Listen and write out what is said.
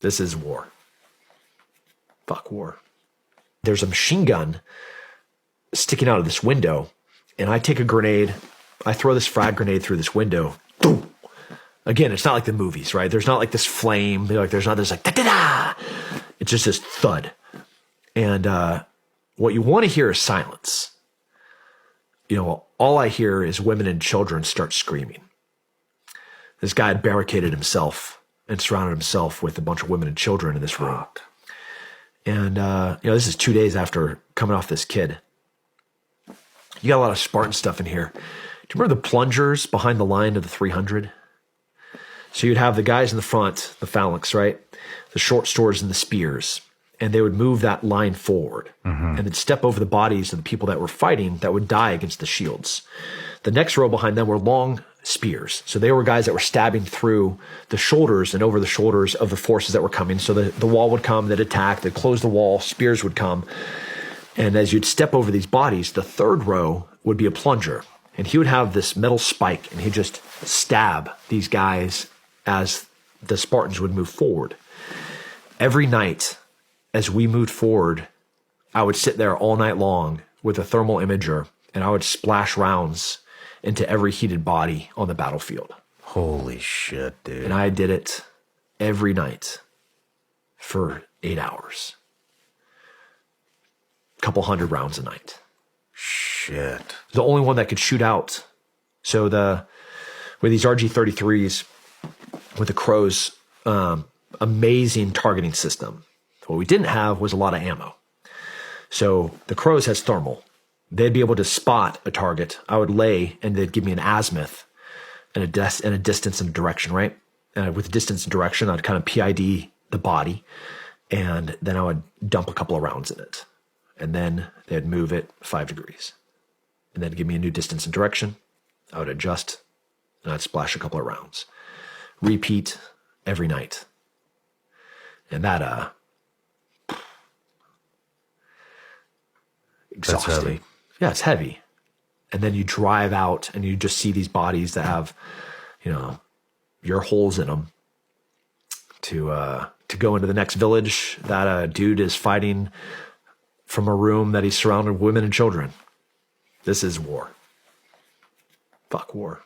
This is war. Fuck war. There's a machine gun sticking out of this window, and I take a grenade. I throw this frag grenade through this window. Boom. Again, it's not like the movies, right? There's not like this flame. There's not this like da-da-da. It's just this thud. And what you want to hear is silence. All I hear is women and children start screaming. This guy had barricaded himself and surrounded himself with a bunch of women and children in this room. And, this is 2 days after coming off this kid. You got a lot of Spartan stuff in here. Do you remember the plungers behind the line of the 300? So you'd have the guys in the front, the phalanx, right? The short swords and the spears. And they would move that line forward and then step over the bodies of the people that were fighting that would die against the shields. The next row behind them were long spears. So they were guys that were stabbing through the shoulders and over the shoulders of the forces that were coming. So the wall would come, they'd attack, they'd close the wall, spears would come. And as you'd step over these bodies, the third row would be a plunger. And he would have this metal spike and he'd just stab these guys as the Spartans would move forward. Every night, as we moved forward, I would sit there all night long with a thermal imager and I would splash rounds into every heated body on the battlefield. Holy shit, dude. And I did it every night for 8 hours. A couple hundred rounds a night. Shit. The only one that could shoot out. So with these RG-33s, with the Crow's amazing targeting system, what we didn't have was a lot of ammo. So the Crows has thermal. They'd be able to spot a target. I would lay, and they'd give me an azimuth and a distance and a direction, right? And with distance and direction, I'd kind of PID the body, and then I would dump a couple of rounds in it. And then they'd move it 5 degrees. And then give me a new distance and direction. I would adjust, and I'd splash a couple of rounds. Repeat every night. And that, exhausting. That's heavy. Yeah, it's heavy. And then you drive out and you just see these bodies that have, your holes in them to go into the next village that a dude is fighting from a room that he's surrounded with women and children. This is war. Fuck war.